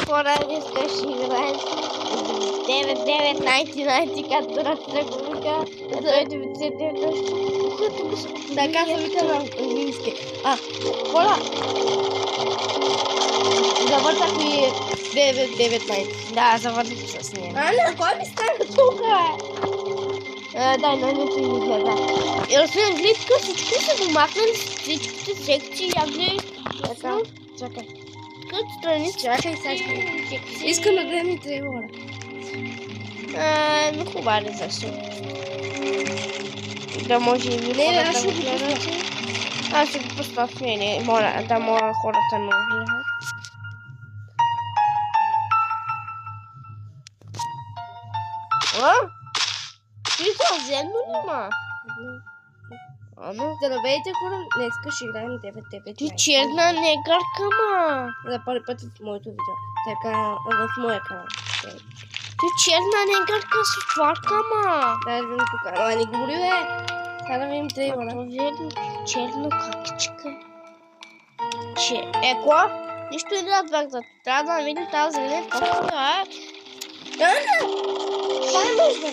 хора, днес ще играем 99-19, както Растрако вика. Ето е 99. Така се вика на английски. Хора, завъртах ми 9-19. Да, завърших с нея. Аня, кой ми стана тук? Дай, не ти изгледа. И освен гледка, всички са го махнали всичките секции. Я гледай. Така, чакай. Като страни Чакай, сега. Искам да гледам и трейлера. Но хубаво защо. Да може и ви Не, хората аз ще да го гледат. пусна. Аз ще го пусна в мене. Да моля хората да гледат. Ти това вземно ли има? Здравейте, хора, днеска ще играем 9-9. Ти черна негърка, ма. За първи път в моето видео. Така, в моя канал. Ти черна негърка с отварка, ма. Да видим тук. Ама не говори, бе. Сега да видим трейлера. Това верно, черно какичка. Еко? Нищо не да двързат. Трябва да видим тази зелена точка. Това е нужда.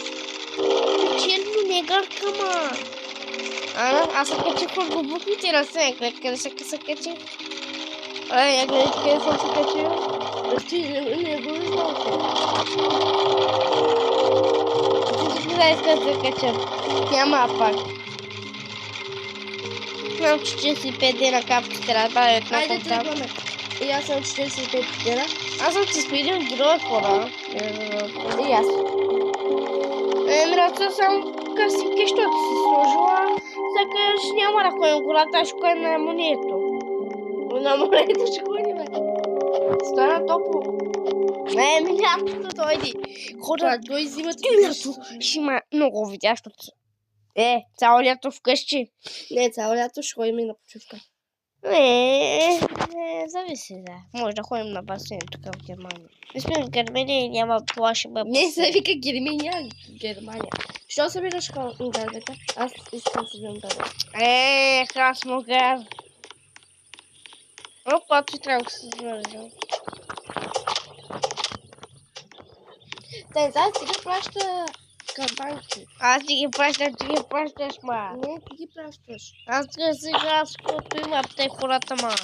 Черно негърка, ма. Аз се качих в глубоките ръце. Къде се качих? Я гледай къде съм се качил. Ти не го виждал. Всички да искат да се качат. Няма пак. Имам 45 дена капки, трябва да бъде една Айде, капка. тръгваме. И аз съм 45 дена. Аз съм си спидил героя хора. И аз. Мирата съм късики, защото си сложила. Сякаш няма да ходим гората, ще ходим на морето. На морето ще ходим. Стана топло. Ми лятото дойде. Хора, Той взимат лято ще има много видеа, защото... Цяло лято вкъщи. Не, цяло лято ще ходим и на почивка. Зависи, да. Може да ходим на басейн тук в Германия. Не сме в Германия и няма това ще бъде. Не, се вика Германия. Германия. Що събираш дървета? Аз искам да събирам дървета. Хасмогар. Опа, ти трябва да се свържа. Те, сега ти праща камбанки. Аз ти ги пращам, ти ги пращаш, ма. Не, ти ги пращаш. Аз така сега, защото има те хората, ма.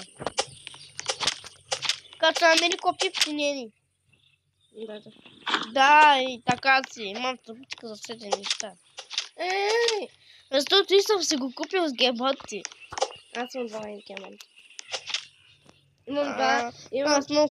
Като намери копи пченени. Да. Да, и така си. Имам трубичка за всеки неща. Защото и съм си го купил с гемъти. Аз имам 2 гемънта. Имам 2. Аз много